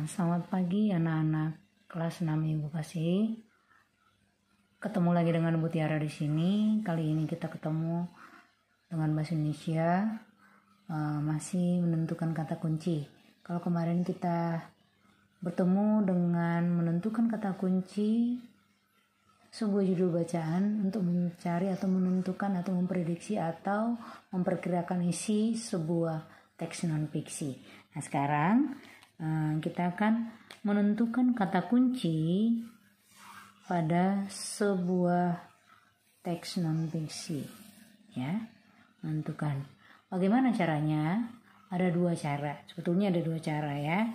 Selamat pagi anak-anak kelas 6 Ibu Kasih. Ketemu lagi dengan Bu Tiara di sini. Kali ini kita ketemu dengan bahasa Indonesia, masih menentukan kata kunci. Kalau kemarin kita bertemu dengan menentukan kata kunci sebuah judul bacaan untuk mencari atau menentukan atau memprediksi atau memperkirakan isi sebuah teks non-fiksi. Nah, sekarang kita akan menentukan kata kunci pada sebuah teks non-fiksi, ya. Menentukan. Bagaimana caranya? Ada dua cara. Sebetulnya ada dua cara, ya.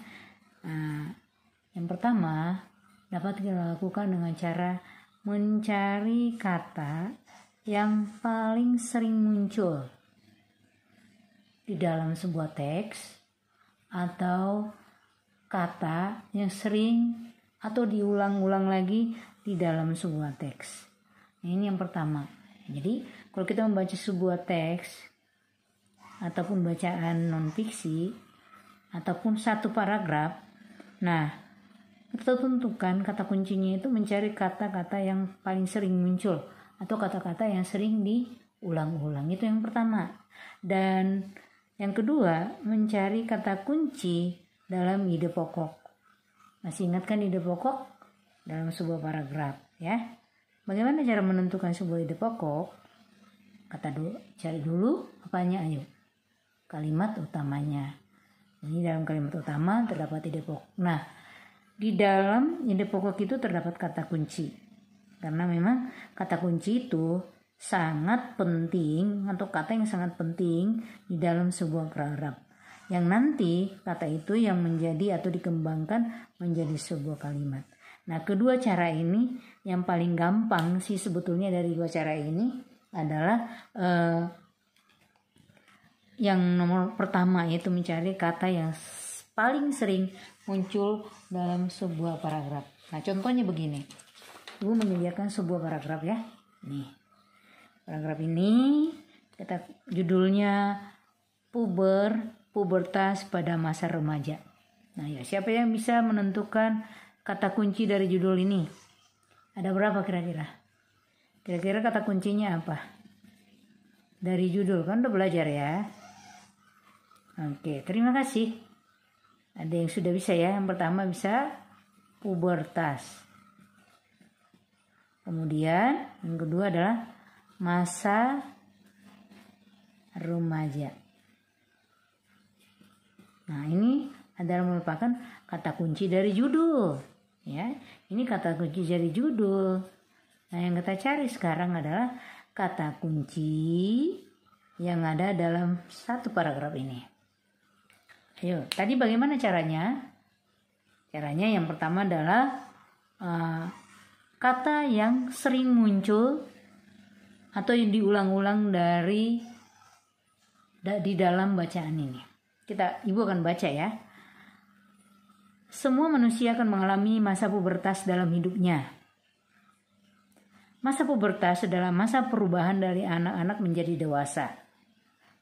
Yang pertama dapat kita lakukan dengan cara mencari kata yang paling sering muncul di dalam sebuah teks atau kata yang sering atau diulang-ulang lagi di dalam sebuah teks. Nah, ini yang pertama. Jadi kalau kita membaca sebuah teks ataupun bacaan non-fiksi ataupun satu paragraf, nah kita tentukan kata kuncinya itu mencari kata-kata yang paling sering muncul atau kata-kata yang sering diulang-ulang. Itu yang pertama. Dan yang kedua, mencari kata kunci dalam ide pokok. Masih ingat kan ide pokok dalam sebuah paragraf, ya? Bagaimana cara menentukan sebuah ide pokok? Cari dulu apanya, ayo. Kalimat utamanya. Jadi dalam kalimat utama terdapat ide pokok. Nah, di dalam ide pokok itu terdapat kata kunci. Karena memang kata kunci itu sangat penting atau kata yang sangat penting di dalam sebuah paragraf. Yang nanti kata itu yang menjadi atau dikembangkan menjadi sebuah kalimat. Nah, kedua cara ini yang paling gampang sih sebetulnya dari dua cara ini adalah yang nomor pertama, yaitu mencari kata yang paling sering muncul dalam sebuah paragraf. Nah, contohnya begini. Ibu menyediakan sebuah paragraf, ya. Nih. Paragraf ini kita judulnya pubertas pada masa remaja. Nah, ya, siapa yang bisa menentukan kata kunci dari judul ini? Ada berapa kira-kira? Kira-kira kata kuncinya apa? Dari judul, kan udah belajar, ya. Oke, terima kasih. Ada yang sudah bisa, ya. Yang pertama bisa pubertas. Kemudian yang kedua adalah masa remaja. Nah, ini adalah merupakan kata kunci dari judul, ya. Ini kata kunci dari judul. Nah, yang kita cari sekarang adalah kata kunci yang ada dalam satu paragraf ini. Ayo, tadi bagaimana caranya? Caranya yang pertama adalah kata yang sering muncul atau yang diulang-ulang di dalam bacaan ini. Ibu akan baca, ya. Semua manusia akan mengalami masa pubertas dalam hidupnya. Masa pubertas adalah masa perubahan dari anak-anak menjadi dewasa.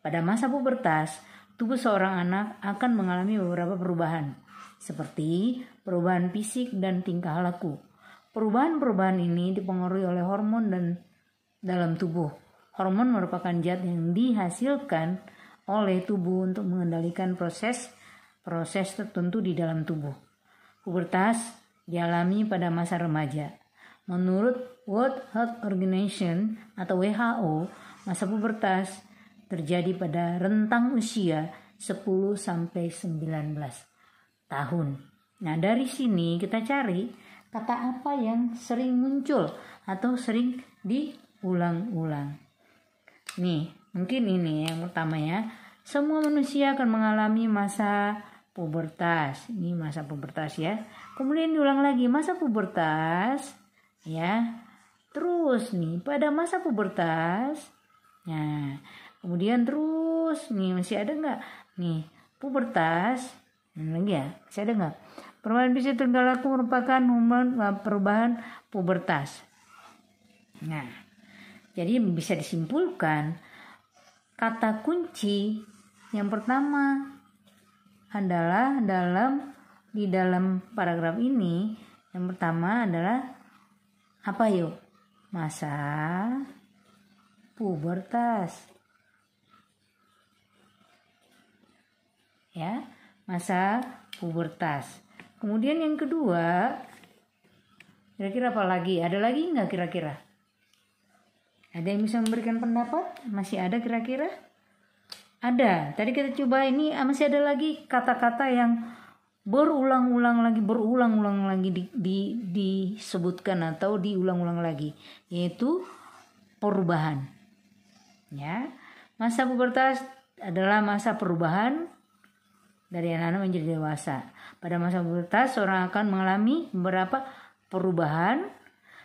Pada masa pubertas, tubuh seorang anak akan mengalami beberapa perubahan, seperti perubahan fisik dan tingkah laku. Perubahan-perubahan ini dipengaruhi oleh hormon dan dalam tubuh. Hormon merupakan zat yang dihasilkan oleh tubuh untuk mengendalikan proses tertentu di dalam tubuh. Pubertas dialami pada masa remaja. Menurut World Health Organization atau WHO, masa pubertas terjadi pada rentang usia 10 sampai 19 tahun. Nah, dari sini kita cari kata apa yang sering muncul atau sering diulang-ulang. Nih, mungkin ini yang pertama, ya. Semua manusia akan mengalami masa pubertas. Ini masa pubertas, ya. Kemudian diulang lagi masa pubertas, ya. Terus nih pada masa pubertas. Nah, kemudian terus nih masih ada nggak? Nih pubertas. Lagi, ya. Masih ada nggak? Perubahan fisik tingkah laku merupakan perubahan pubertas. Nah, jadi bisa disimpulkan kata kunci yang pertama adalah dalam di dalam paragraf ini, yang pertama adalah apa yuk? Masa pubertas. Ya, masa pubertas. Kemudian yang kedua, kira-kira apa lagi? Ada lagi nggak kira-kira? Ada yang bisa memberikan pendapat? Masih ada kira-kira? Ada. Tadi kita coba ini masih ada lagi kata-kata yang berulang-ulang lagi disebutkan atau diulang-ulang lagi, yaitu perubahan. Ya, masa pubertas adalah masa perubahan dari anak-anak menjadi dewasa. Pada masa pubertas, seorang akan mengalami beberapa perubahan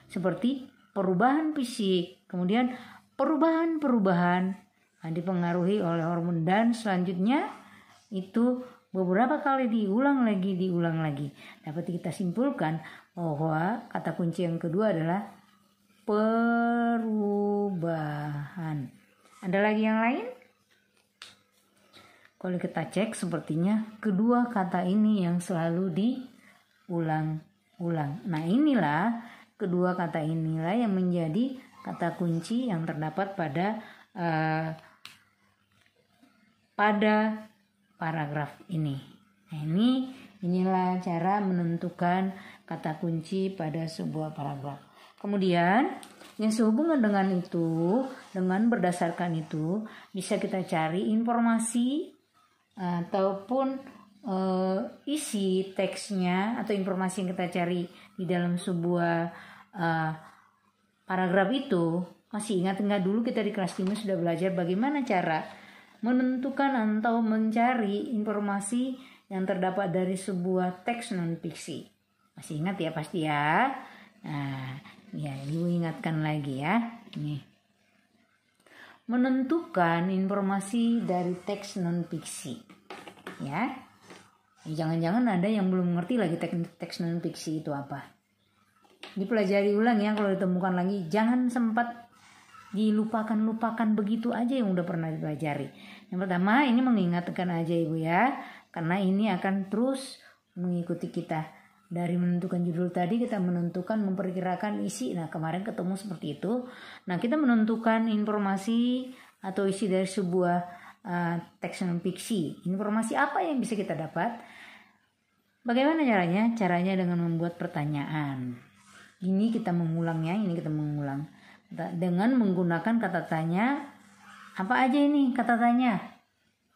seperti perubahan fisik, kemudian perubahan dipengaruhi oleh hormon, dan selanjutnya itu beberapa kali diulang lagi. Dapat kita simpulkan bahwa kata kunci yang kedua adalah perubahan. Ada lagi yang lain? Kalau kita cek, sepertinya kedua kata ini yang selalu diulang-ulang. Nah, inilah kedua kata inilah yang menjadi kata kunci yang terdapat pada paragraf ini. Nah, inilah cara menentukan kata kunci pada sebuah paragraf. Kemudian yang sehubungan dengan itu, dengan berdasarkan itu, bisa kita cari informasi ataupun isi teksnya atau informasi yang kita cari di dalam sebuah paragraf itu. Masih ingat nggak dulu kita di kelas 5 sudah belajar bagaimana cara menentukan atau mencari informasi yang terdapat dari sebuah teks non-fiksi. Masih ingat ya pasti ya. Nah, ya Ibu ingatkan lagi ya. Nih. Menentukan informasi dari teks non-fiksi. Ya. Jangan-jangan ada yang belum mengerti lagi teks non-fiksi itu apa. Dipelajari ulang ya, kalau ditemukan lagi jangan sempat dilupakan begitu aja yang udah pernah dipelajari. Yang pertama ini mengingatkan aja Ibu ya, karena ini akan terus mengikuti kita. Dari menentukan judul tadi kita menentukan, memperkirakan isi. Nah, kemarin ketemu seperti itu. Nah, kita menentukan informasi atau isi dari sebuah teks non-fiksi. Informasi apa yang bisa kita dapat? Bagaimana caranya? Caranya dengan membuat pertanyaan. Ini kita mengulangnya, dengan menggunakan kata tanya. Apa aja ini kata tanya?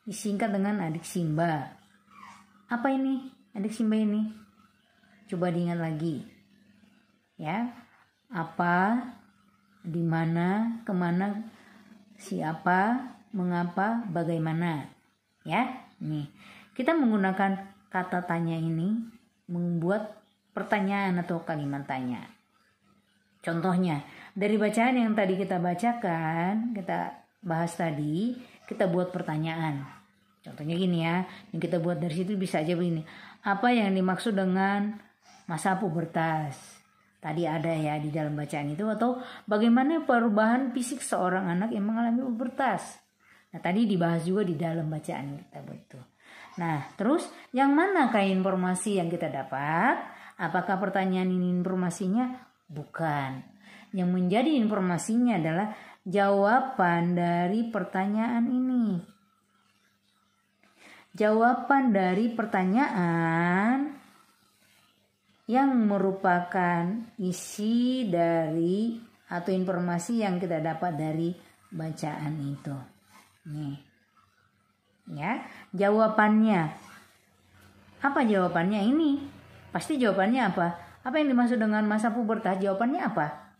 Disingkat dengan adik Simba. Apa ini adik Simba ini? Coba diingat lagi. Ya. Apa, di mana, kemana, siapa, mengapa, bagaimana. Ya. Nih. Kita menggunakan kata tanya ini membuat pertanyaan atau kalimat tanya. Contohnya, dari bacaan yang tadi kita bacakan, kita bahas tadi, kita buat pertanyaan. Contohnya gini ya, yang kita buat dari situ bisa aja begini. Apa yang dimaksud dengan masa pubertas? Tadi ada ya di dalam bacaan itu. Atau bagaimana perubahan fisik seorang anak yang mengalami pubertas? Nah, tadi dibahas juga di dalam bacaan kita itu. Nah, terus yang manakah informasi yang kita dapat? Apakah pertanyaan ini informasinya? Bukan. Yang menjadi informasinya adalah jawaban dari pertanyaan ini. Jawaban dari pertanyaan yang merupakan isi dari atau informasi yang kita dapat dari bacaan itu. Nih. Ya, jawabannya. Apa jawabannya ini? Pasti jawabannya apa? Apa yang dimaksud dengan masa pubertas? Jawabannya apa?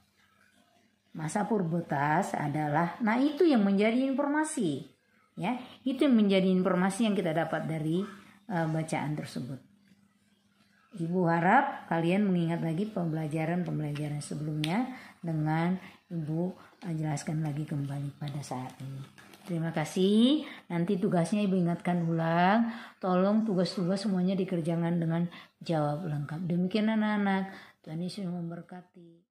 Masa pubertas adalah, nah itu yang menjadi informasi. Ya, itu yang menjadi informasi yang kita dapat dari bacaan tersebut. Ibu harap kalian mengingat lagi pembelajaran sebelumnya dengan Ibu jelaskan lagi kembali pada saat ini. Terima kasih. Nanti tugasnya Ibu ingatkan ulang. Tolong tugas-tugas semuanya dikerjakan dengan jawab lengkap. Demikian anak-anak. Tuhan Yesus memberkati.